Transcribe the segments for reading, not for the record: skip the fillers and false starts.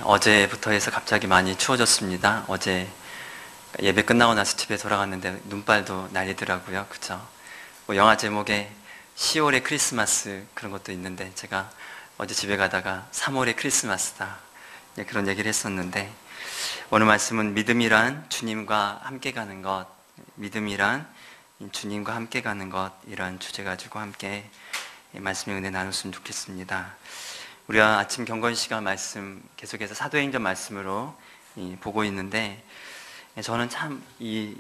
어제부터 해서 갑자기 많이 추워졌습니다. 어제 예배 끝나고 나서 집에 돌아갔는데 눈발도 날리더라고요. 그죠? 뭐 영화 제목에 10월의 크리스마스 그런 것도 있는데 제가 어제 집에 가다가 3월의 크리스마스다. 그런 얘기를 했었는데 오늘 말씀은 믿음이란 주님과 함께 가는 것, 믿음이란 주님과 함께 가는 것, 이런 주제 가지고 함께 말씀의 은혜 나눴으면 좋겠습니다. 우리가 아침 경건 시간 말씀 계속해서 사도행전 말씀으로 보고 있는데 저는 참 이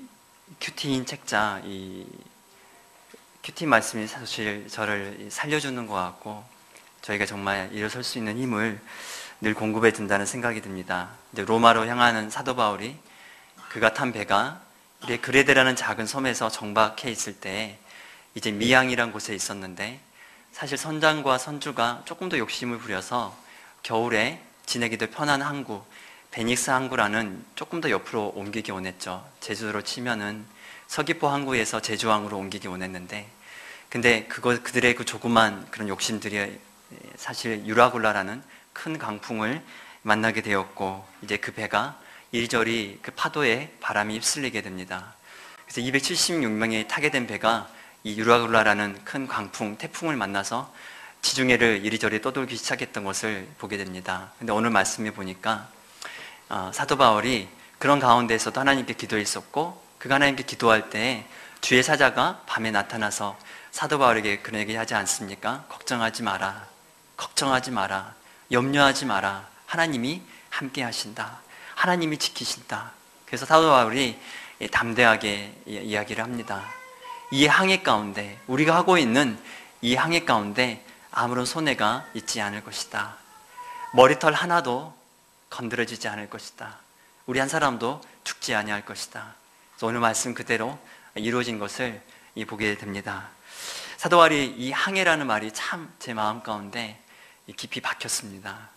큐티인 책자, 이 큐티 말씀이 사실 저를 살려주는 것 같고 저희가 정말 일어설 수 있는 힘을 늘 공급해 준다는 생각이 듭니다. 이제 로마로 향하는 사도 바울이 그가 탄 배가 그레데라는 작은 섬에서 정박해 있을 때 이제 미양이란 곳에 있었는데 사실 선장과 선주가 조금 더 욕심을 부려서 겨울에 지내기도 편한 항구 베닉스 항구라는 조금 더 옆으로 옮기기 원했죠. 제주도로 치면은 서귀포 항구에서 제주항으로 옮기기 원했는데 근데 그들의 그 조그만 그런 욕심들이 사실 유라굴라라는 큰 강풍을 만나게 되었고 이제 그 배가 이리저리 그 파도에 바람이 휩쓸리게 됩니다. 그래서 276명이 타게 된 배가 이 유라굴라라는 큰 강풍, 태풍을 만나서 지중해를 이리저리 떠돌기 시작했던 것을 보게 됩니다. 근데 오늘 말씀에 보니까 사도 바울이 그런 가운데에서도 하나님께 기도했었고 그가 하나님께 기도할 때 주의 사자가 밤에 나타나서 사도 바울에게 그런 얘기 하지 않습니까? 걱정하지 마라, 걱정하지 마라, 염려하지 마라, 하나님이 함께 하신다, 하나님이 지키신다. 그래서 사도 바울이 담대하게 이야기를 합니다. 이 항해 가운데, 우리가 하고 있는 이 항해 가운데 아무런 손해가 있지 않을 것이다. 머리털 하나도 건드려지지 않을 것이다. 우리 한 사람도 죽지 아니할 것이다. 그래서 오늘 말씀 그대로 이루어진 것을 보게 됩니다. 사도 바울이 이 항해라는 말이 참 제 마음 가운데 깊이 박혔습니다.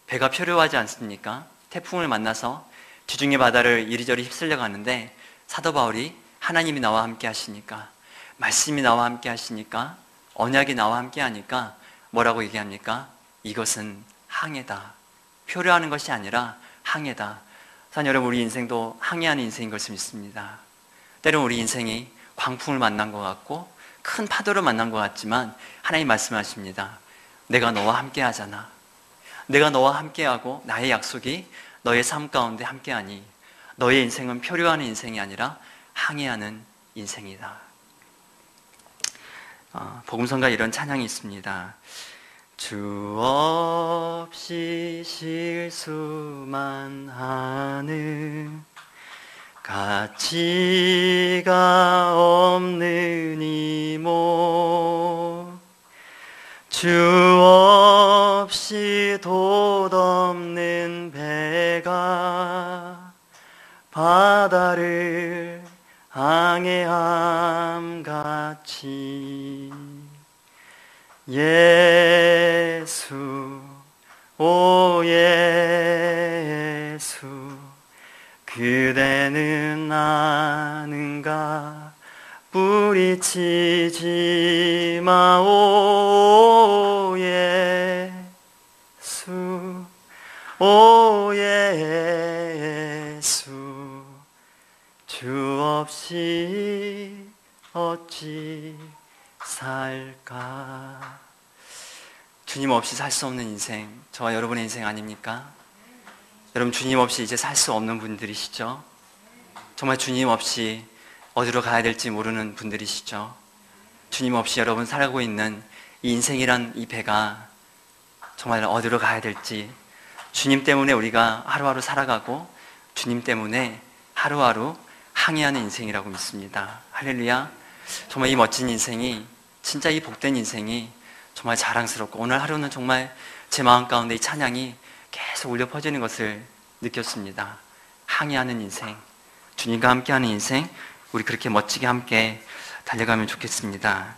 배가 표류하지 않습니까? 태풍을 만나서 지중해 바다를 이리저리 휩쓸려 가는데 사도 바울이 하나님이 나와 함께 하시니까, 말씀이 나와 함께 하시니까, 언약이 나와 함께 하니까 뭐라고 얘기합니까? 이것은 항해다. 표류하는 것이 아니라 항해다. 사실 여러분, 우리 인생도 항해하는 인생인 것을 믿습니다. 때론 우리 인생이 광풍을 만난 것 같고 큰 파도를 만난 것 같지만 하나님 말씀하십니다. 내가 너와 함께 하잖아. 내가 너와 함께하고 나의 약속이 너의 삶 가운데 함께하니 너의 인생은 표류하는 인생이 아니라 항해하는 인생이다. 복음성가에 이런 찬양이 있습니다. 주 없이 실수만 하는 가치가 없는 이모, 주 없이 돛없는 배가 바다를 항해함 같이 예수, 오 예수, 그대는 아는가 뿌리치지 마오 예수, 오 예수, 주 없이 어찌 살까. 주님 없이 살 수 없는 인생, 저와 여러분의 인생 아닙니까? 여러분, 주님 없이 이제 살 수 없는 분들이시죠? 정말 주님 없이 어디로 가야 될지 모르는 분들이시죠? 주님 없이 여러분 살고 있는 이 인생이란 이 배가 정말 어디로 가야 될지, 주님 때문에 우리가 하루하루 살아가고 주님 때문에 하루하루 항해하는 인생이라고 믿습니다. 할렐루야. 정말 이 멋진 인생이, 진짜 이 복된 인생이 정말 자랑스럽고 오늘 하루는 정말 제 마음 가운데 이 찬양이 계속 울려 퍼지는 것을 느꼈습니다. 항해하는 인생, 주님과 함께하는 인생, 우리 그렇게 멋지게 함께 달려가면 좋겠습니다.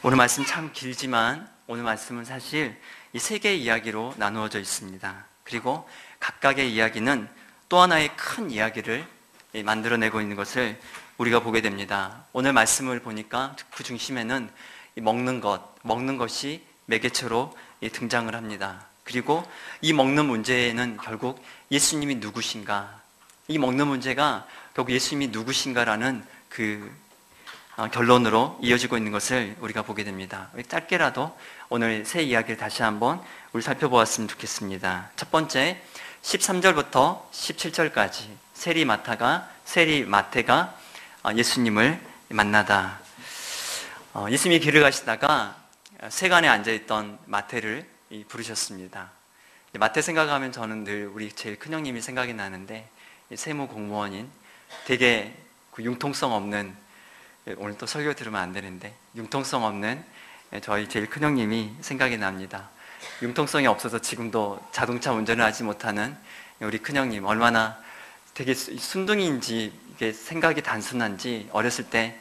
오늘 말씀 참 길지만 오늘 말씀은 사실 이 세 개의 이야기로 나누어져 있습니다. 그리고 각각의 이야기는 또 하나의 큰 이야기를 만들어내고 있는 것을 우리가 보게 됩니다. 오늘 말씀을 보니까 그 중심에는 먹는 것이 매개체로 등장을 합니다. 그리고 이 먹는 문제는 결국 예수님이 누구신가, 이 먹는 문제가 결국 예수님이 누구신가라는 그 결론으로 이어지고 있는 것을 우리가 보게 됩니다. 짧게라도 오늘 새 이야기를 다시 한번 우리 살펴보았으면 좋겠습니다. 첫 번째, 13절부터 17절까지 세리 마태가 예수님을 만나다. 예수님이 길을 가시다가 세간에 앉아있던 마태를 부르셨습니다. 마태 생각하면 저는 늘 우리 제일 큰형님이 생각이 나는데, 세무 공무원인 되게 융통성 없는, 오늘 또 설교 들으면 안 되는데 융통성 없는 저희 제일 큰형님이 생각이 납니다. 융통성이 없어서 지금도 자동차 운전을 하지 못하는 우리 큰형님, 얼마나 되게 순둥이인지 이게 생각이 단순한지, 어렸을 때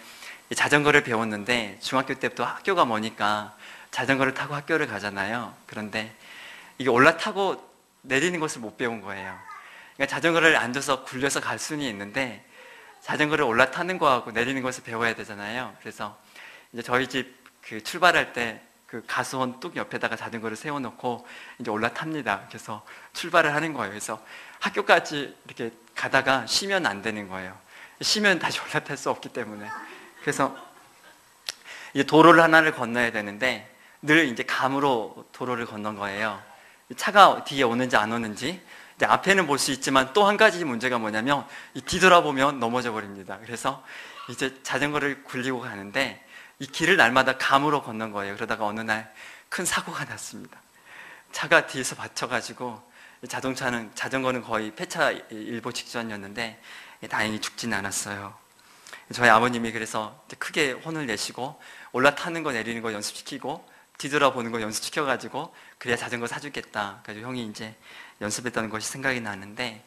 자전거를 배웠는데 중학교 때부터 학교가 머니까 자전거를 타고 학교를 가잖아요. 그런데 이게 올라타고 내리는 것을 못 배운 거예요. 그러니까 자전거를 앉아서 굴려서 갈 수는 있는데 자전거를 올라타는 거하고 내리는 것을 배워야 되잖아요. 그래서 이제 저희 집 출발할 때 그 가수원 뚝 옆에다가 자전거를 세워놓고 이제 올라탑니다. 그래서 출발을 하는 거예요. 그래서 학교까지 이렇게 가다가 쉬면 안 되는 거예요. 쉬면 다시 올라탈 수 없기 때문에. 그래서 이제 도로를 하나를 건너야 되는데 늘 이제 감으로 도로를 건넌 거예요. 차가 뒤에 오는지 안 오는지. 이제 앞에는 볼 수 있지만 또 한 가지 문제가 뭐냐면 뒤돌아보면 넘어져 버립니다. 그래서 이제 자전거를 굴리고 가는데 이 길을 날마다 감으로 건넌 거예요. 그러다가 어느 날 큰 사고가 났습니다. 차가 뒤에서 받쳐가지고, 자전거는 거의 폐차 일보 직전이었는데 다행히 죽지는 않았어요. 저희 아버님이 그래서 크게 혼을 내시고 올라타는 거 내리는 거 연습시키고 뒤돌아보는 거 연습시켜가지고 그래야 자전거 사주겠다. 그래서 형이 이제 연습했던 것이 생각이 나는데,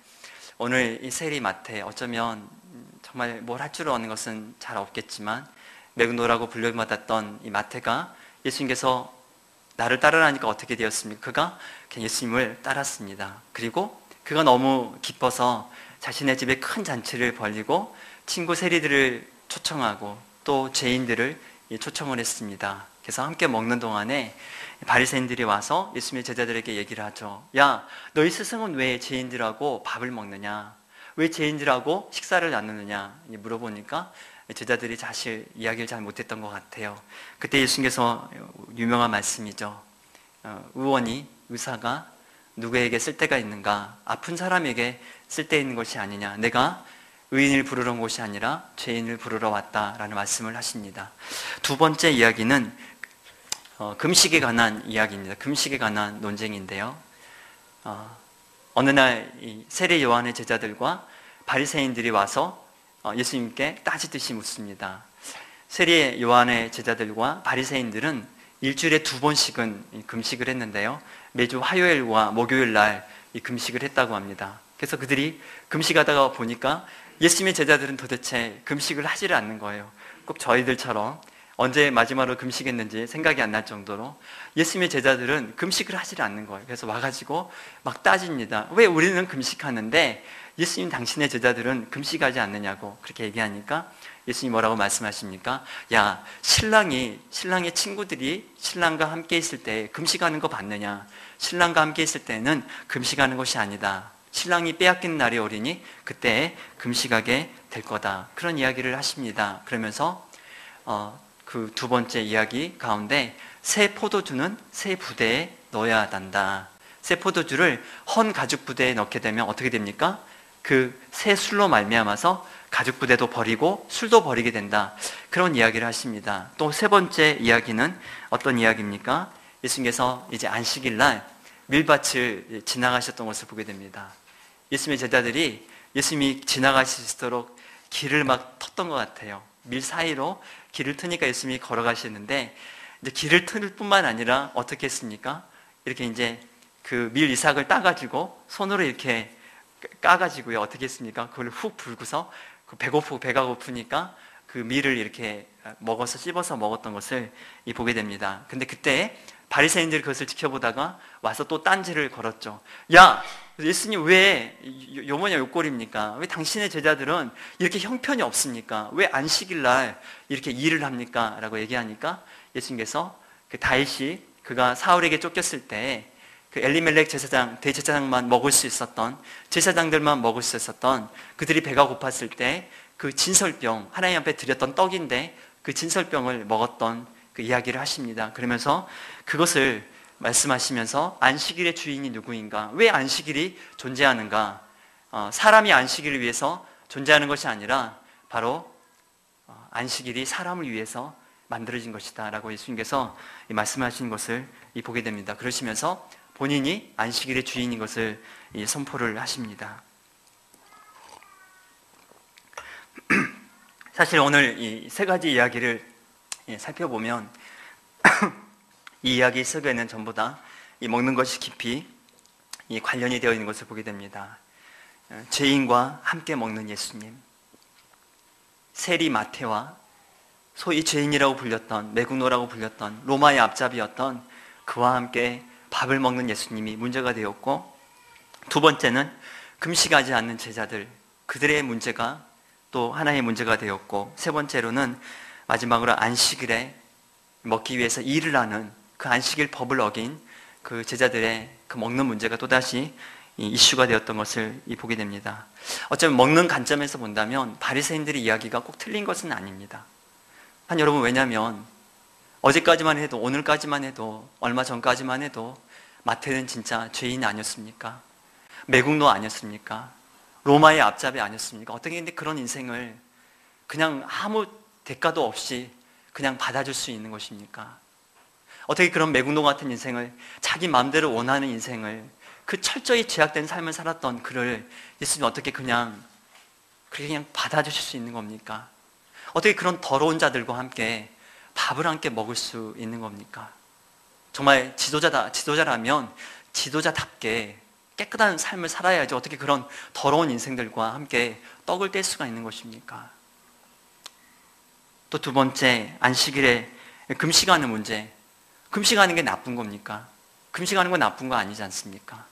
오늘 이 세리 마태, 어쩌면 정말 뭘 할 줄 아는 것은 잘 없겠지만 매국노라고 불려받았던 이 마태가 예수님께서 나를 따르라니까 어떻게 되었습니까? 그가 그냥 예수님을 따랐습니다. 그리고 그가 너무 기뻐서 자신의 집에 큰 잔치를 벌이고 친구 세리들을 초청하고 또 죄인들을 초청을 했습니다. 그래서 함께 먹는 동안에 바리새인들이 와서 예수님의 제자들에게 얘기를 하죠. 야, 너희 스승은 왜 죄인들하고 밥을 먹느냐? 왜 죄인들하고 식사를 나누느냐? 물어보니까 제자들이 사실 이야기를 잘 못했던 것 같아요. 그때 예수님께서 유명한 말씀이죠. 의사가 누구에게 쓸데가 있는가? 아픈 사람에게 쓸데 있는 것이 아니냐? 내가 의인을 부르러 온 것이 아니라 죄인을 부르러 왔다라는 말씀을 하십니다. 두 번째 이야기는 금식에 관한 이야기입니다. 금식에 관한 논쟁인데요. 어느 날 세례 요한의 제자들과 바리새인들이 와서 예수님께 따지듯이 묻습니다. 세례 요한의 제자들과 바리새인들은 일주일에 2번씩은 금식을 했는데요. 매주 화요일과 목요일 날 이 금식을 했다고 합니다. 그래서 그들이 금식하다가 보니까 예수님의 제자들은 도대체 금식을 하지를 않는 거예요. 꼭 저희들처럼 언제 마지막으로 금식했는지 생각이 안 날 정도로 예수님의 제자들은 금식을 하지를 않는 거예요. 그래서 와가지고 막 따집니다. 왜 우리는 금식하는데 예수님 당신의 제자들은 금식하지 않느냐고 그렇게 얘기하니까 예수님 뭐라고 말씀하십니까? 야, 신랑의 친구들이 신랑과 함께 있을 때 금식하는 거 봤느냐? 신랑과 함께 있을 때는 금식하는 것이 아니다. 신랑이 빼앗기는 날이 오리니 그때 금식하게 될 거다. 그런 이야기를 하십니다. 그러면서 그 두 번째 이야기 가운데 새 포도주는 새 부대에 넣어야 한다. 새 포도주를 헌 가죽 부대에 넣게 되면 어떻게 됩니까? 그 새 술로 말미암아서 가죽 부대도 버리고 술도 버리게 된다. 그런 이야기를 하십니다. 또 세 번째 이야기는 어떤 이야기입니까? 예수님께서 이제 안식일 날 밀밭을 지나가셨던 것을 보게 됩니다. 예수님의 제자들이 예수님이 지나가실 수 있도록 길을 막 텄던 것 같아요. 밀 사이로 길을 트니까 예수님이 걸어가시는데 이제 길을 틀 뿐만 아니라 어떻게 했습니까? 이렇게 이제 그 밀 이삭을 따가지고 손으로 이렇게 까가지고요. 어떻게 했습니까? 그걸 훅 불고서 배가 고프니까 그 밀을 이렇게 먹어서 씹어서 먹었던 것을 보게 됩니다. 근데 그때 바리새인들이 그것을 지켜보다가 와서 또 딴지를 걸었죠. 야, 예수님 왜 요모냐 요꼴입니까? 왜 당신의 제자들은 이렇게 형편이 없습니까? 왜 안식일 날 이렇게 일을 합니까? 라고 얘기하니까 예수님께서 그 다윗이 그가 사울에게 쫓겼을 때 그 엘리멜렉 제사장, 대제사장만 먹을 수 있었던, 제사장들만 먹을 수 있었던, 그들이 배가 고팠을 때 그 진설병, 하나님 앞에 드렸던 떡인데 그 진설병을 먹었던 그 이야기를 하십니다. 그러면서 그것을 말씀하시면서 안식일의 주인이 누구인가? 왜 안식일이 존재하는가? 사람이 안식일을 위해서 존재하는 것이 아니라 바로 안식일이 사람을 위해서 만들어진 것이다 라고 예수님께서 말씀하신 것을 보게 됩니다. 그러시면서 본인이 안식일의 주인인 것을 선포를 하십니다. 사실 오늘 이 세 가지 이야기를 살펴보면 이 이야기 속에는 전부 다 이 먹는 것이 깊이 이 관련이 되어 있는 것을 보게 됩니다. 죄인과 함께 먹는 예수님, 세리 마태와 소위 죄인이라고 불렸던, 매국노라고 불렸던 로마의 앞잡이였던 그와 함께 밥을 먹는 예수님이 문제가 되었고, 두 번째는 금식하지 않는 제자들, 그들의 문제가 또 하나의 문제가 되었고, 세 번째로는 마지막으로 안식일에 먹기 위해서 일을 하는 그 안식일 법을 어긴 그 제자들의 그 먹는 문제가 또다시 이슈가 되었던 것을 보게 됩니다. 어쩌면 먹는 관점에서 본다면 바리새인들의 이야기가 꼭 틀린 것은 아닙니다. 여러분, 왜냐하면 어제까지만 해도, 오늘까지만 해도, 얼마 전까지만 해도 마태는 진짜 죄인 아니었습니까? 매국노 아니었습니까? 로마의 앞잡이 아니었습니까? 어떻게 근데 그런 인생을 그냥 아무 대가도 없이 그냥 받아줄 수 있는 것입니까? 어떻게 그런 매국노 같은 인생을, 자기 마음대로 원하는 인생을, 그 철저히 죄악된 삶을 살았던 그를 예수님이 어떻게 그냥 받아주실 수 있는 겁니까? 어떻게 그런 더러운 자들과 함께 밥을 함께 먹을 수 있는 겁니까? 정말 지도자라면 지도자답게 깨끗한 삶을 살아야지 어떻게 그런 더러운 인생들과 함께 떡을 뗄 수가 있는 것입니까? 또 두 번째, 안식일에 금식하는 문제. 금식하는 게 나쁜 겁니까? 금식하는 건 나쁜 거 아니지 않습니까?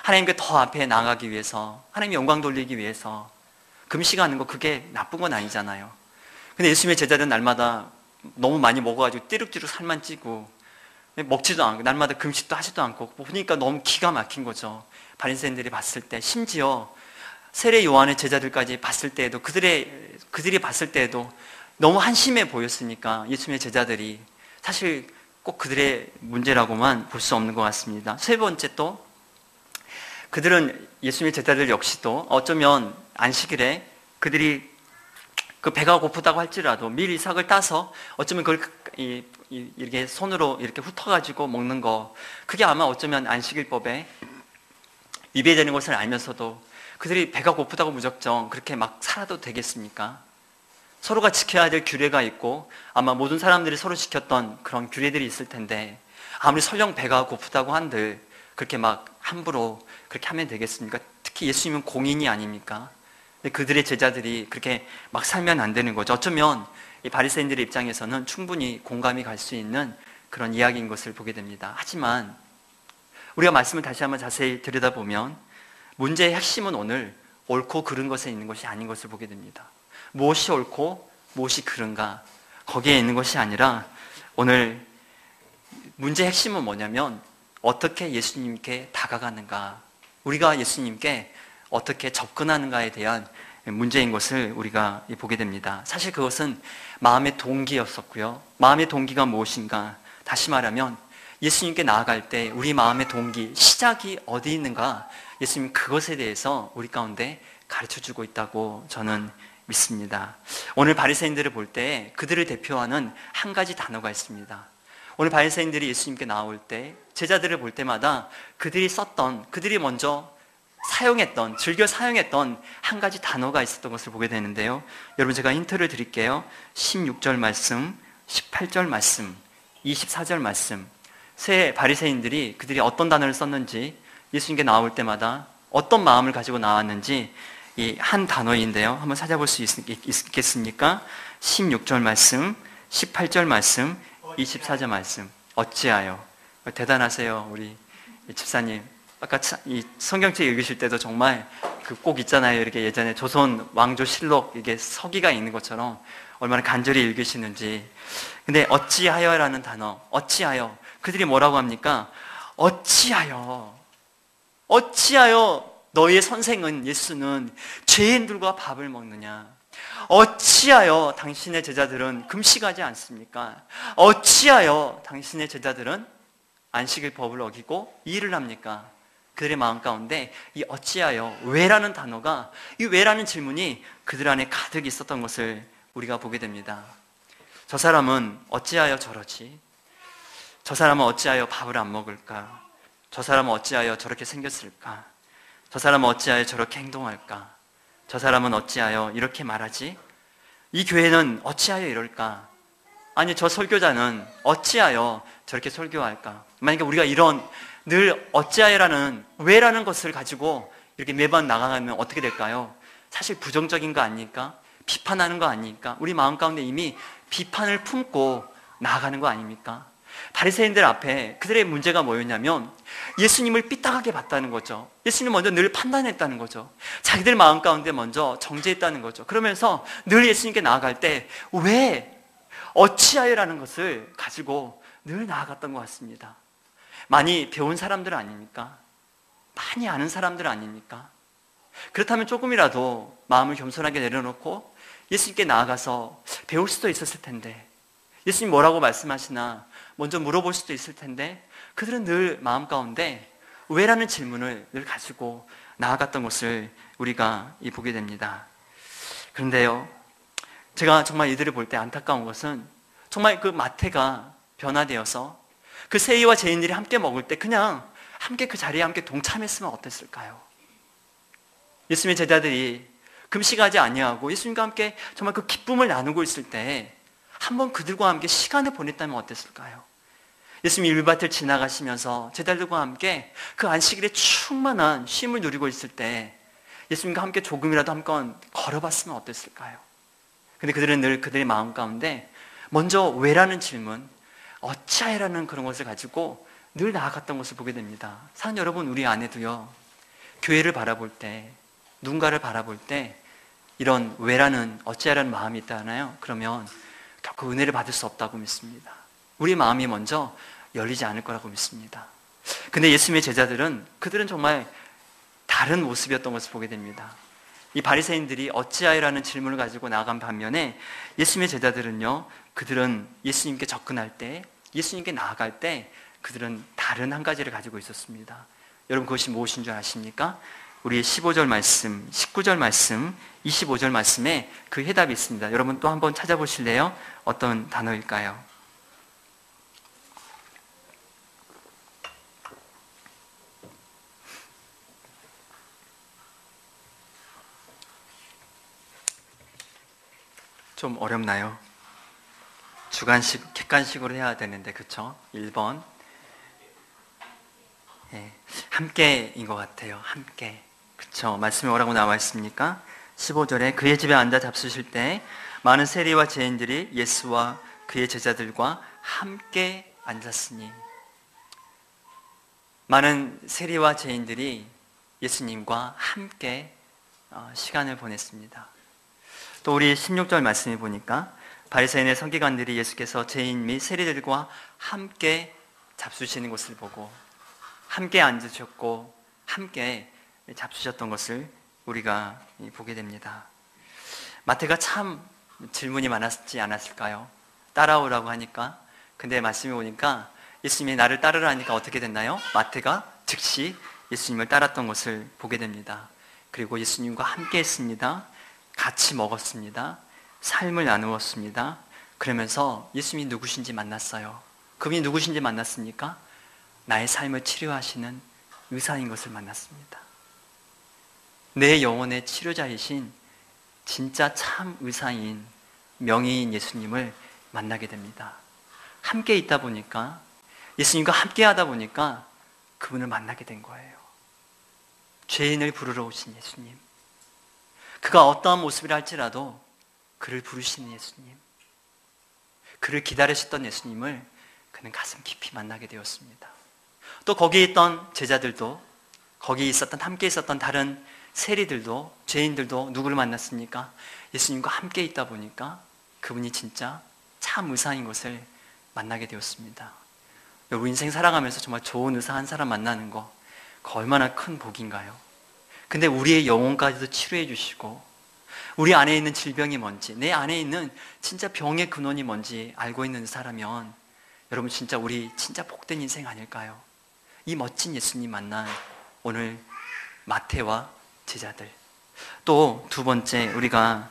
하나님께 더 앞에 나아가기 위해서, 하나님 영광 돌리기 위해서 금식하는 거, 그게 나쁜 건 아니잖아요. 근데 예수님의 제자들은 날마다 너무 많이 먹어가지고 띠룩띠룩 살만 찌고 먹지도 않고 날마다 금식도 하지도 않고 보니까 너무 기가 막힌 거죠. 바리새인들이 봤을 때, 심지어 세례 요한의 제자들까지 봤을 때에도, 그들이 봤을 때에도 너무 한심해 보였으니까 예수님의 제자들이 사실 꼭 그들의 문제라고만 볼 수 없는 것 같습니다. 세 번째, 또 그들은, 예수님의 제자들 역시도 어쩌면 안식일에 그들이 그 배가 고프다고 할지라도 밀 이삭을 따서 어쩌면 그걸 이렇게 손으로 이렇게 훑어가지고 먹는 거, 그게 아마 어쩌면 안식일법에 위배되는 것을 알면서도 그들이 배가 고프다고 무작정 그렇게 막 살아도 되겠습니까? 서로가 지켜야 될 규례가 있고 아마 모든 사람들이 서로 지켰던 그런 규례들이 있을 텐데, 아무리 설령 배가 고프다고 한들 그렇게 막 함부로 그렇게 하면 되겠습니까? 특히 예수님은 공인이 아닙니까? 근데 그들의 제자들이 그렇게 막 살면 안 되는 거죠. 어쩌면 이 바리새인들의 입장에서는 충분히 공감이 갈 수 있는 그런 이야기인 것을 보게 됩니다. 하지만 우리가 말씀을 다시 한번 자세히 들여다보면 문제의 핵심은 오늘 옳고 그른 것에 있는 것이 아닌 것을 보게 됩니다. 무엇이 옳고 무엇이 그른가, 거기에 있는 것이 아니라 오늘 문제의 핵심은 뭐냐면 어떻게 예수님께 다가가는가, 우리가 예수님께 어떻게 접근하는가에 대한 문제인 것을 우리가 보게 됩니다. 사실 그것은 마음의 동기였었고요. 마음의 동기가 무엇인가, 다시 말하면 예수님께 나아갈 때 우리 마음의 동기, 시작이 어디 있는가, 예수님 그것에 대해서 우리 가운데 가르쳐주고 있다고 저는 믿습니다. 오늘 바리새인들을 볼 때 그들을 대표하는 한 가지 단어가 있습니다. 오늘 바리새인들이 예수님께 나올 때, 제자들을 볼 때마다 그들이 먼저 즐겨 사용했던 한 가지 단어가 있었던 것을 보게 되는데요. 여러분, 제가 힌트를 드릴게요. 16절 말씀, 18절 말씀, 24절 말씀. 세 바리새인들이 그들이 어떤 단어를 썼는지, 예수님께 나올 때마다 어떤 마음을 가지고 나왔는지 이 한 단어인데요. 한번 찾아볼 수 있겠습니까? 16절 말씀, 18절 말씀, 24절 말씀. 어찌하여. 대단하세요, 우리 집사님. 아까 이 성경책 읽으실 때도 정말 그 꼭 있잖아요. 이렇게 예전에 조선 왕조실록 이게 서기가 있는 것처럼 얼마나 간절히 읽으시는지. 근데 어찌하여라는 단어, 어찌하여. 그들이 뭐라고 합니까? 어찌하여 너희의 선생은 예수는 죄인들과 밥을 먹느냐? 어찌하여 당신의 제자들은 금식하지 않습니까? 어찌하여 당신의 제자들은 안식일 법을 어기고 일을 합니까? 그들의 마음 가운데 이 어찌하여, 왜라는 단어가, 이 왜라는 질문이 그들 안에 가득 있었던 것을 우리가 보게 됩니다. 저 사람은 어찌하여 저러지? 저 사람은 어찌하여 밥을 안 먹을까? 저 사람은 어찌하여 저렇게 생겼을까? 저 사람은 어찌하여 저렇게 행동할까? 저 사람은 어찌하여 이렇게 말하지? 이 교회는 어찌하여 이럴까? 아니, 저 설교자는 어찌하여 저렇게 설교할까? 만약에 우리가 이런 늘 어찌하여라는, 왜라는 것을 가지고 이렇게 매번 나가면 어떻게 될까요? 사실 부정적인 거 아닙니까? 비판하는 거 아닙니까? 우리 마음 가운데 이미 비판을 품고 나아가는 거 아닙니까? 바리새인들 앞에 그들의 문제가 뭐였냐면 예수님을 삐딱하게 봤다는 거죠. 예수님 먼저 늘 판단했다는 거죠. 자기들 마음 가운데 먼저 정죄했다는 거죠. 그러면서 늘 예수님께 나아갈 때 왜, 어찌하여라는 것을 가지고 늘 나아갔던 것 같습니다. 많이 배운 사람들 아닙니까? 많이 아는 사람들 아닙니까? 그렇다면 조금이라도 마음을 겸손하게 내려놓고 예수님께 나아가서 배울 수도 있었을 텐데, 예수님 뭐라고 말씀하시나 먼저 물어볼 수도 있을 텐데, 그들은 늘 마음 가운데 왜라는 질문을 늘 가지고 나아갔던 것을 우리가 보게 됩니다. 그런데요, 제가 정말 이들을 볼 때 안타까운 것은 정말 그 마태가 변화되어서 그 세리와 죄인들이 함께 먹을 때 그냥 함께 그 자리에 함께 동참했으면 어땠을까요? 예수님의 제자들이 금식하지 아니하고 예수님과 함께 정말 그 기쁨을 나누고 있을 때 한번 그들과 함께 시간을 보냈다면 어땠을까요? 예수님이 율밭을 지나가시면서 제자들과 함께 그 안식일에 충만한 쉼을 누리고 있을 때 예수님과 함께 조금이라도 한번 걸어봤으면 어땠을까요? 근데 그들은 늘 그들의 마음 가운데 먼저 왜라는 질문, 어찌하여라는 그런 것을 가지고 늘 나아갔던 것을 보게 됩니다. 사랑하는 여러분, 우리 안에도요, 교회를 바라볼 때, 누군가를 바라볼 때 이런 왜라는, 어찌하여라는 마음이 있다나요? 그러면 결코 은혜를 받을 수 없다고 믿습니다. 우리 마음이 먼저 열리지 않을 거라고 믿습니다. 근데 예수님의 제자들은, 그들은 정말 다른 모습이었던 것을 보게 됩니다. 이 바리새인들이 어찌하여라는 질문을 가지고 나아간 반면에 예수님의 제자들은요, 그들은 예수님께 접근할 때, 예수님께 나아갈 때 그들은 다른 한 가지를 가지고 있었습니다. 여러분, 그것이 무엇인 줄 아십니까? 우리 15절 말씀, 19절 말씀, 25절 말씀에 그 해답이 있습니다. 여러분 또 한번 찾아보실래요? 어떤 단어일까요? 좀 어렵나요? 주관식, 객관식으로 해야 되는데, 그쵸? 1번. 예, 함께인 것 같아요. 함께. 그쵸? 말씀에 뭐라고 나와 있습니까? 15절에 그의 집에 앉아 잡수실 때 많은 세리와 죄인들이 예수와 그의 제자들과 함께 앉았으니, 많은 세리와 죄인들이 예수님과 함께 시간을 보냈습니다. 또 우리 16절 말씀에 보니까 바리새인의 서기관들이 예수께서 죄인 및 세리들과 함께 잡수시는 것을 보고 함께 앉으셨고 함께 잡수셨던 것을 우리가 보게 됩니다. 마태가 참 질문이 많았지 않았을까요? 따라오라고 하니까. 근데 말씀에 오니까 예수님이 나를 따르라 하니까 어떻게 됐나요? 마태가 즉시 예수님을 따랐던 것을 보게 됩니다. 그리고 예수님과 함께 했습니다. 같이 먹었습니다. 삶을 나누었습니다. 그러면서 예수님이 누구신지 만났어요. 그분이 누구신지 만났습니까? 나의 삶을 치료하시는 의사인 것을 만났습니다. 내 영혼의 치료자이신 진짜 참 의사인 명의인 예수님을 만나게 됩니다. 함께 있다 보니까, 예수님과 함께 하다 보니까 그분을 만나게 된 거예요. 죄인을 부르러 오신 예수님, 그가 어떠한 모습이라 할지라도 그를 부르시는 예수님, 그를 기다리셨던 예수님을 그는 가슴 깊이 만나게 되었습니다. 또 거기에 있던 제자들도, 거기 있었던, 함께 있었던 다른 세리들도, 죄인들도 누구를 만났습니까? 예수님과 함께 있다 보니까 그분이 진짜 참 의사인 것을 만나게 되었습니다. 여러분 인생 살아가면서 정말 좋은 의사 한 사람 만나는 거 그 얼마나 큰 복인가요? 근데 우리의 영혼까지도 치료해 주시고 우리 안에 있는 질병이 뭔지, 내 안에 있는 진짜 병의 근원이 뭔지 알고 있는 사람이면 여러분 진짜 우리 진짜 복된 인생 아닐까요? 이 멋진 예수님 만난 오늘 마태와 제자들. 또 두 번째, 우리가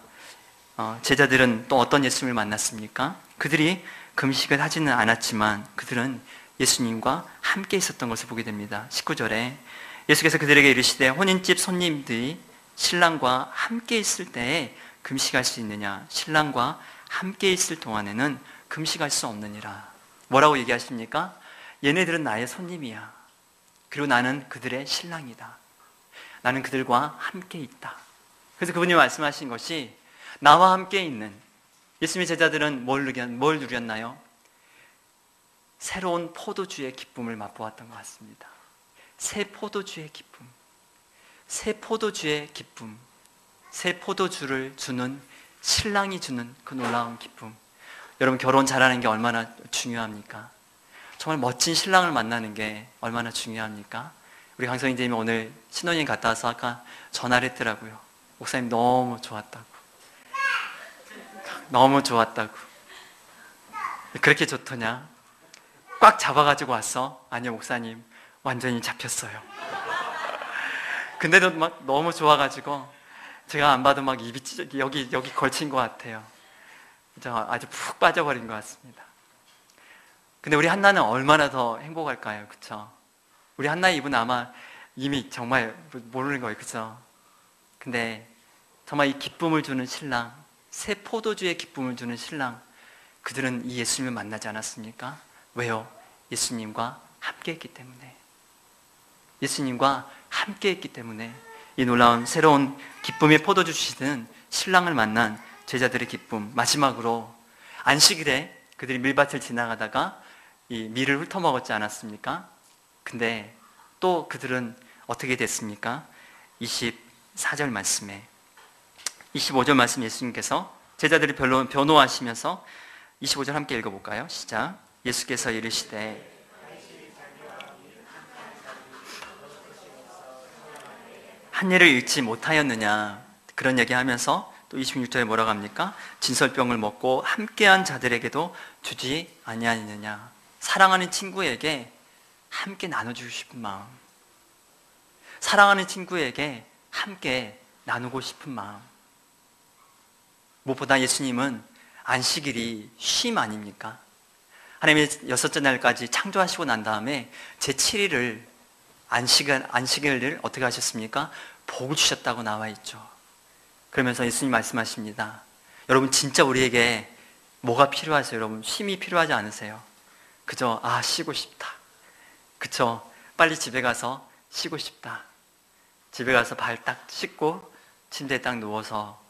제자들은 또 어떤 예수님을 만났습니까? 그들이 금식을 하지는 않았지만 그들은 예수님과 함께 있었던 것을 보게 됩니다. 19절에 예수께서 그들에게 이르시되 혼인집 손님들이 신랑과 함께 있을 때에 금식할 수 있느냐? 신랑과 함께 있을 동안에는 금식할 수 없느니라. 뭐라고 얘기하십니까? 얘네들은 나의 손님이야. 그리고 나는 그들의 신랑이다. 나는 그들과 함께 있다. 그래서 그분이 말씀하신 것이 나와 함께 있는 예수님의 제자들은 뭘 누렸나요? 새로운 포도주의 기쁨을 맛보았던 것 같습니다. 새 포도주의 기쁨, 새 포도주의 기쁨, 새 포도주를 주는 신랑이 주는 그 놀라운 기쁨. 여러분 결혼 잘하는 게 얼마나 중요합니까? 정말 멋진 신랑을 만나는 게 얼마나 중요합니까? 우리 강성희님이 오늘 신혼여행 갔다 와서 아까 전화를 했더라고요. 목사님 너무 좋았다고. 너무 좋았다고. 그렇게 좋더냐? 꽉 잡아가지고 왔어? 아니요 목사님 완전히 잡혔어요. 근데도 막 너무 좋아가지고 제가 안 봐도 막 입이 여기 걸친 것 같아요. 아주 푹 빠져버린 것 같습니다. 근데 우리 한나는 얼마나 더 행복할까요? 그쵸? 우리 한나의 입은 아마 이미 정말 모르는 거예요. 그쵸? 근데 정말 이 기쁨을 주는 신랑, 새 포도주의 기쁨을 주는 신랑, 그들은 이 예수님을 만나지 않았습니까? 왜요? 예수님과 함께 했기 때문에. 예수님과 함께 했기 때문에 이 놀라운 새로운 기쁨의 포도주 주시는 신랑을 만난 제자들의 기쁨. 마지막으로 안식일에 그들이 밀밭을 지나가다가 이 밀을 훑어먹었지 않았습니까? 근데 또 그들은 어떻게 됐습니까? 24절 말씀에 25절 말씀 예수님께서 제자들이 변호하시면서 25절 함께 읽어볼까요? 시작. 예수께서 이르시되 한 일을 잃지 못하였느냐, 그런 얘기하면서 또 26절에 뭐라고 합니까? 진설병을 먹고 함께한 자들에게도 주지 아니하느냐. 사랑하는 친구에게 함께 나눠주고 싶은 마음, 사랑하는 친구에게 함께 나누고 싶은 마음. 무엇보다 예수님은 안식일이 쉼 아닙니까? 하나님이 여섯째 날까지 창조하시고 난 다음에 제7일을 안식일을 어떻게 하셨습니까? 복을 주셨다고 나와 있죠. 그러면서 예수님 말씀하십니다. 여러분 진짜 우리에게 뭐가 필요하세요? 여러분 쉼이 필요하지 않으세요? 그저 쉬고 싶다. 그쵸? 빨리 집에 가서 쉬고 싶다. 집에 가서 발 딱 씻고 침대에 딱 누워서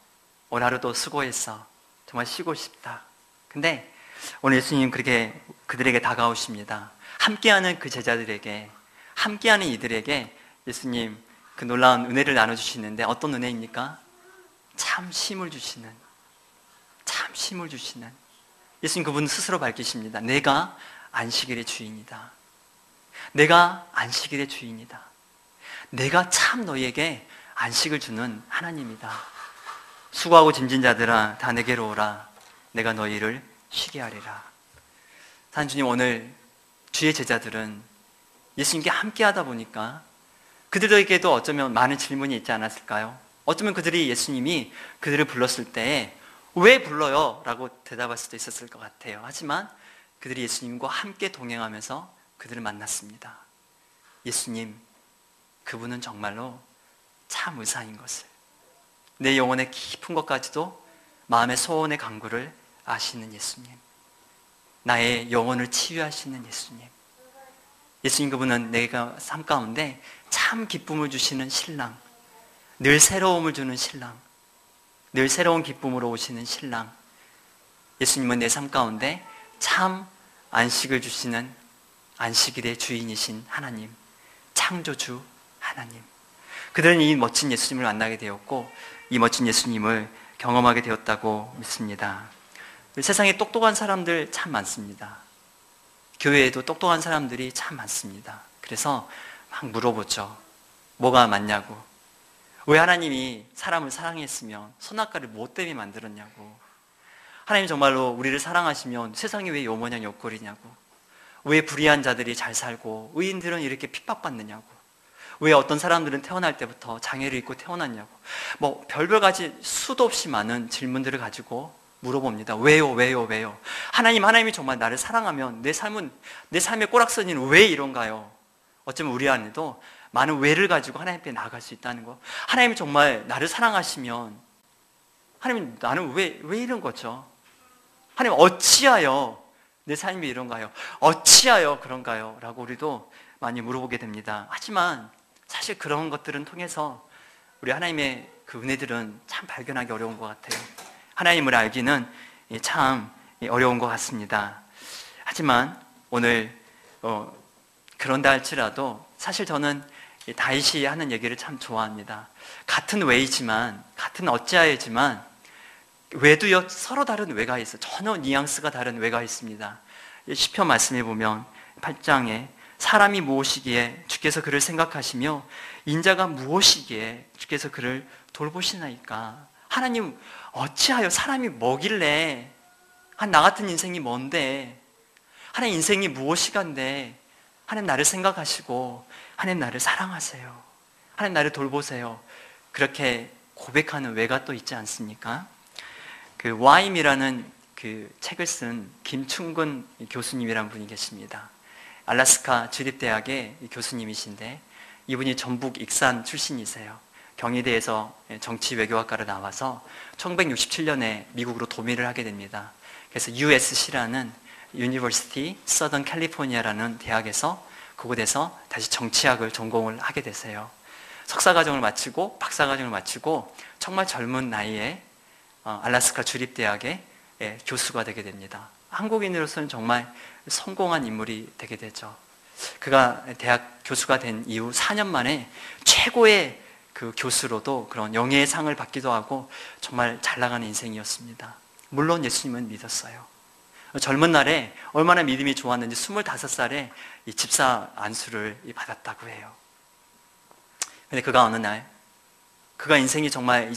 오늘 하루도 수고했어. 정말 쉬고 싶다. 근데 오늘 예수님 그렇게 그들에게 다가오십니다. 함께하는 그 제자들에게, 함께하는 이들에게 예수님 그 놀라운 은혜를 나눠주시는데 어떤 은혜입니까? 참 쉼을 주시는, 참 쉼을 주시는. 예수님 그분 스스로 밝히십니다. 내가 안식일의 주인이다. 내가 안식일의 주인이다. 내가 참 너희에게 안식을 주는 하나님이다. 수고하고 짐진 자들아 다 내게로 오라. 내가 너희를 쉬게 하리라. 사랑하는 주님, 오늘 주의 제자들은 예수님께 함께 하다 보니까 그들에게도 어쩌면 많은 질문이 있지 않았을까요? 어쩌면 그들이 예수님이 그들을 불렀을 때 왜 불러요? 라고 대답할 수도 있었을 것 같아요. 하지만 그들이 예수님과 함께 동행하면서 그들을 만났습니다. 예수님, 그분은 정말로 참 의사인 것을, 내 영혼의 깊은 것까지도 마음의 소원의 간구를 아시는 예수님, 나의 영혼을 치유하시는 예수님. 예수님 그분은 내가 삶 가운데 참 기쁨을 주시는 신랑, 늘 새로움을 주는 신랑, 늘 새로운 기쁨으로 오시는 신랑. 예수님은 내 삶 가운데 참 안식을 주시는 안식일의 주인이신 하나님, 창조주 하나님. 그들은 이 멋진 예수님을 만나게 되었고 이 멋진 예수님을 경험하게 되었다고 믿습니다. 세상에 똑똑한 사람들 참 많습니다. 교회에도 똑똑한 사람들이 참 많습니다. 그래서 막 물어보죠. 뭐가 맞냐고. 왜 하나님이 사람을 사랑했으면 선악과를 뭐 때문에 만들었냐고. 하나님 정말로 우리를 사랑하시면 세상이 왜 요모냥 욕거리냐고. 왜 불의한 자들이 잘 살고 의인들은 이렇게 핍박받느냐고. 왜 어떤 사람들은 태어날 때부터 장애를 입고 태어났냐고. 뭐 별별 가지 수도 없이 많은 질문들을 가지고 물어봅니다. 왜요? 왜요? 왜요? 하나님이 정말 나를 사랑하면 내 삶의 꼬락서니는 왜 이런가요? 어쩌면 우리 안에도 많은 왜를 가지고 하나님 앞에 나아갈 수 있다는 거. 하나님이 정말 나를 사랑하시면 하나님 나는 왜 이런 거죠? 하나님 어찌하여 내 삶이 이런가요? 어찌하여 그런가요? 라고 우리도 많이 물어보게 됩니다. 하지만 사실 그런 것들은 통해서 우리 하나님의 그 은혜들은 참 발견하기 어려운 것 같아요. 하나님을 알기는 참 어려운 것 같습니다. 하지만 오늘 그런다 할지라도 사실 저는 다윗이 하는 얘기를 참 좋아합니다. 같은 왜이지만, 같은 어찌하여지만 왜도요 서로 다른 왜가 있어요. 전혀 뉘앙스가 다른 왜가 있습니다. 시편 말씀해 보면 8장에 사람이 무엇이기에 주께서 그를 생각하시며 인자가 무엇이기에 주께서 그를 돌보시나이까. 하나님 어찌하여 사람이 뭐길래 나 같은 인생이 뭔데 하나님 인생이 무엇이간데 하나님 나를 생각하시고 하나님 나를 사랑하세요. 하나님 나를 돌보세요. 그렇게 고백하는 왜가 또 있지 않습니까? 그 와임이라는 그 책을 쓴 김충근 교수님이라는 분이 계십니다. 알래스카 주립대학의 교수님이신데 이분이 전북 익산 출신이세요. 경희대에서 정치 외교학과를 나와서 1967년에 미국으로 도민을 하게 됩니다. 그래서 USC라는 University Southern California라는 대학에서 그곳에서 다시 정치학을 전공을 하게 되세요. 석사과정을 마치고 박사과정을 마치고 정말 젊은 나이에 알래스카 주립대학의 교수가 되게 됩니다. 한국인으로서는 정말 성공한 인물이 되게 되죠. 그가 대학 교수가 된 이후 4년 만에 최고의 그 교수로도 그런 영예의 상을 받기도 하고 정말 잘 나가는 인생이었습니다. 물론 예수님은 믿었어요. 젊은 날에 얼마나 믿음이 좋았는지 25살에 이 집사 안수를 받았다고 해요. 근데 그가 어느 날 그가 인생이 정말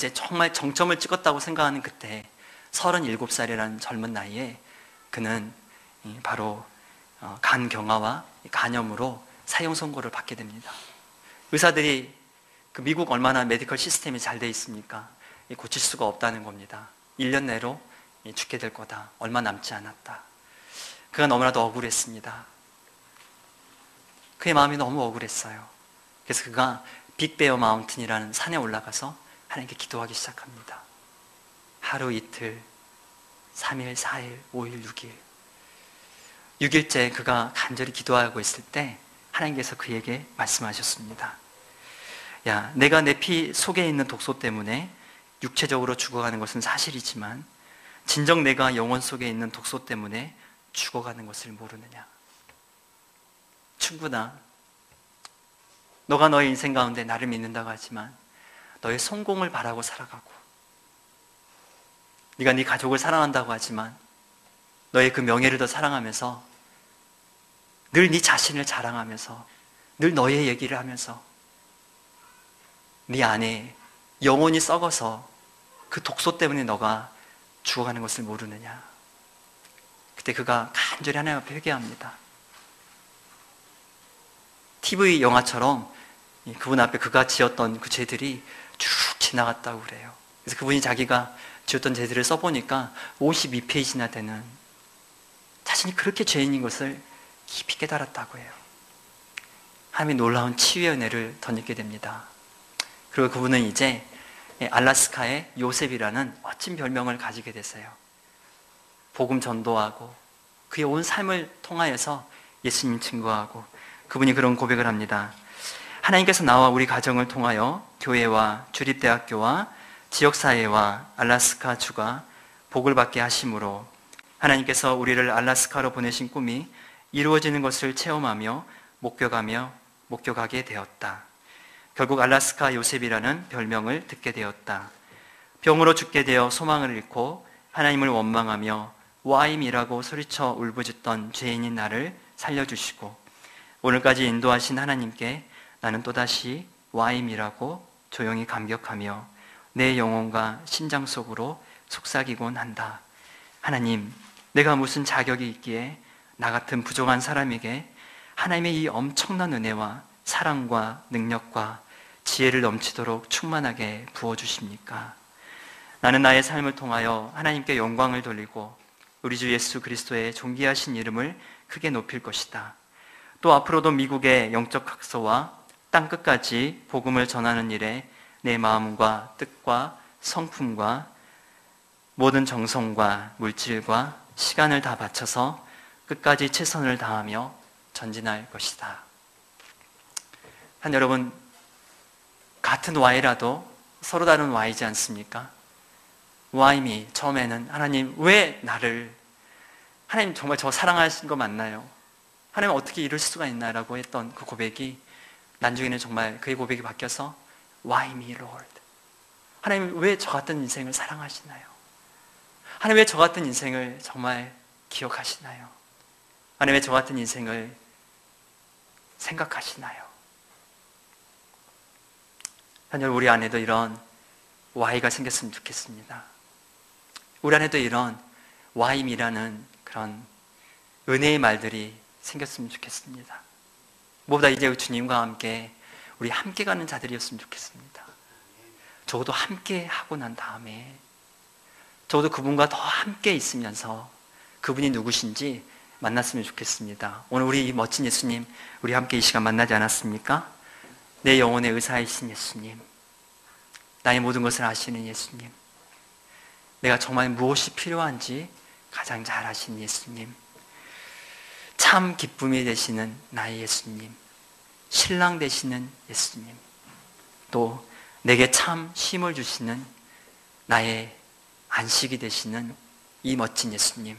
정점을 찍었다고 생각하는 그때 37살이라는 젊은 나이에 그는 바로 간경화와 간염으로 사형 선고를 받게 됩니다. 의사들이 그 미국 얼마나 메디컬 시스템이 잘 돼 있습니까? 고칠 수가 없다는 겁니다. 1년 내로 죽게 될 거다. 얼마 남지 않았다. 그가 너무나도 억울했습니다. 그의 마음이 너무 억울했어요. 그래서 그가 빅베어 마운틴이라는 산에 올라가서 하나님께 기도하기 시작합니다. 하루 이틀, 3일, 4일, 5일, 6일 6일째 그가 간절히 기도하고 있을 때 하나님께서 그에게 말씀하셨습니다. 야, 내가 내 피 속에 있는 독소 때문에 육체적으로 죽어가는 것은 사실이지만 진정 내가 영혼 속에 있는 독소 때문에 죽어가는 것을 모르느냐. 충분하. 너가 너의 인생 가운데 나를 믿는다고 하지만 너의 성공을 바라고 살아가고 네가 네 가족을 사랑한다고 하지만 너의 그 명예를 더 사랑하면서 늘 네 자신을 자랑하면서 늘 너의 얘기를 하면서 네 안에 영혼이 썩어서 그 독소 때문에 너가 죽어가는 것을 모르느냐. 그때 그가 간절히 하나님 앞에 회개합니다. TV 영화처럼 그분 앞에 그가 지었던 그 죄들이 쭉 지나갔다고 그래요. 그래서 그분이 자기가 지었던 죄들을 써보니까 52페이지나 되는, 자신이 그렇게 죄인인 것을 깊이 깨달았다고 해요. 하나님의 놀라운 치유의 은혜를 덧입게 됩니다. 그리고 그분은 이제 알래스카의 요셉이라는 멋진 별명을 가지게 됐어요. 복음 전도하고 그의 온 삶을 통하여서 예수님 증거하고 그분이 그런 고백을 합니다. 하나님께서 나와 우리 가정을 통하여 교회와 주립대학교와 지역사회와 알래스카 주가 복을 받게 하심으로 하나님께서 우리를 알래스카로 보내신 꿈이 이루어지는 것을 체험하며 목격하게 되었다. 결국 알래스카 요셉이라는 별명을 듣게 되었다. 병으로 죽게 되어 소망을 잃고 하나님을 원망하며 와임이라고 소리쳐 울부짖던 죄인인 나를 살려주시고 오늘까지 인도하신 하나님께 나는 또다시 와임이라고 조용히 감격하며 내 영혼과 심장 속으로 속삭이곤 한다. 하나님, 내가 무슨 자격이 있기에 나 같은 부족한 사람에게 하나님의 이 엄청난 은혜와 사랑과 능력과 지혜를 넘치도록 충만하게 부어주십니까? 나는 나의 삶을 통하여 하나님께 영광을 돌리고 우리 주 예수 그리스도의 존귀하신 이름을 크게 높일 것이다. 또 앞으로도 미국의 영적 각서와 땅끝까지 복음을 전하는 일에 내 마음과 뜻과 성품과 모든 정성과 물질과 시간을 다 바쳐서 끝까지 최선을 다하며 전진할 것이다. 한 여러분, 같은 Y라도 서로 다른 Y지 않습니까? Y미 처음에는 하나님 왜 나를, 하나님 정말 저 사랑하신 거 맞나요? 하나님 어떻게 이럴 수가 있나라고 했던 그 고백이 나중에는 정말 그의 고백이 바뀌어서 Why me, Lord? 하나님 왜 저 같은 인생을 사랑하시나요? 하나님 왜 저 같은 인생을 정말 기억하시나요? 하나님 왜 저 같은 인생을 생각하시나요? 하나님, 우리 안에도 이런 Y가 생겼으면 좋겠습니다. 우리 안에도 이런 Y임이라는 그런 은혜의 말들이 생겼으면 좋겠습니다. 무엇보다 이제 주님과 함께 우리 함께 가는 자들이었으면 좋겠습니다. 적어도 함께 하고 난 다음에 적어도 그분과 더 함께 있으면서 그분이 누구신지 만났으면 좋겠습니다. 오늘 우리 이 멋진 예수님, 우리 함께 이 시간 만나지 않았습니까? 내 영혼의 의사이신 예수님, 나의 모든 것을 아시는 예수님, 내가 정말 무엇이 필요한지 가장 잘 아시는 예수님, 참 기쁨이 되시는 나의 예수님, 신랑 되시는 예수님, 또 내게 참 힘을 주시는 나의 안식이 되시는 이 멋진 예수님.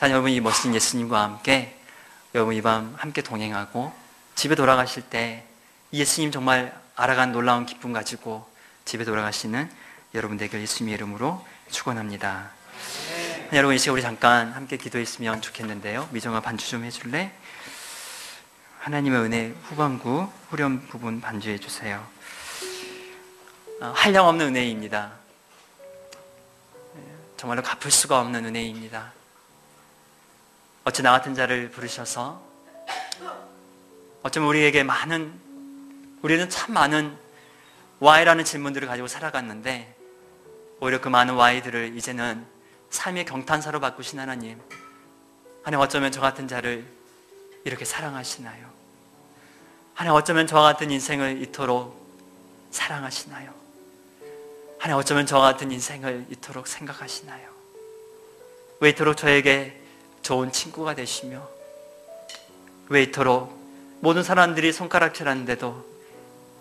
여러분, 이 멋진 예수님과 함께 여러분 이 밤 함께 동행하고 집에 돌아가실 때 이 예수님 정말 알아간 놀라운 기쁨 가지고 집에 돌아가시는 여러분 되길 예수님의 이름으로 축원합니다. 여러분, 이 시간 우리 잠깐 함께 기도했으면 좋겠는데요. 미정아, 반주 좀 해줄래? 하나님의 은혜 후반부 후렴 부분 반주해 주세요. 한량없는 은혜입니다. 정말로 갚을 수가 없는 은혜입니다. 어찌 나 같은 자를 부르셔서 어쩌면 우리는 참 많은 Y라는 질문들을 가지고 살아갔는데 오히려 그 많은 Y들을 이제는 삶의 경탄사로 바꾸신 하나님, 어쩌면 저 같은 자를 이렇게 사랑하시나요? 어쩌면 저 같은 인생을 이토록 사랑하시나요? 어쩌면 저 같은 인생을 이토록 생각하시나요? 왜 이토록 저에게 좋은 친구가 되시며, 왜 이토록 모든 사람들이 손가락질하는데도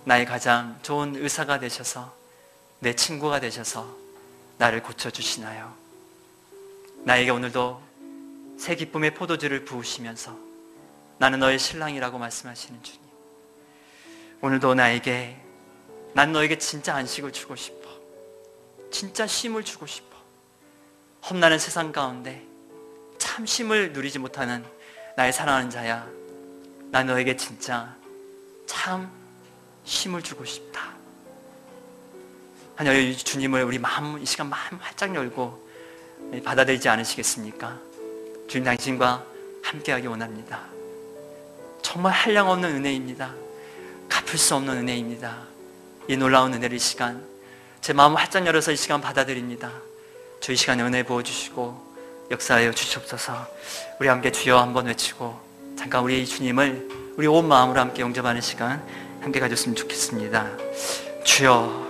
나의 가장 좋은 의사가 되셔서 내 친구가 되셔서 나를 고쳐주시나요? 나에게 오늘도 새 기쁨의 포도주를 부으시면서 나는 너의 신랑이라고 말씀하시는 주님, 오늘도 난 너에게 진짜 안식을 주고 싶어, 진짜 쉼을 주고 싶어. 험난한 세상 가운데 참 쉼을 누리지 못하는 나의 사랑하는 자야, 난 너에게 진짜 참 쉼을 주고 싶다. 하나님, 주님을 우리 마음, 이 시간 마음 활짝 열고 받아들이지 않으시겠습니까? 주님, 당신과 함께하기 원합니다. 정말 한량없는 은혜입니다. 갚을 수 없는 은혜입니다. 이 놀라운 은혜를 이 시간 제 마음을 활짝 열어서 이 시간 받아들입니다. 주 이 시간에 은혜 부어주시고 역사하여 주시옵소서. 우리 함께 주여 한번 외치고 잠깐 우리 주님을 우리 온 마음으로 함께 영접하는 시간 함께 가졌으면 좋겠습니다. 주여,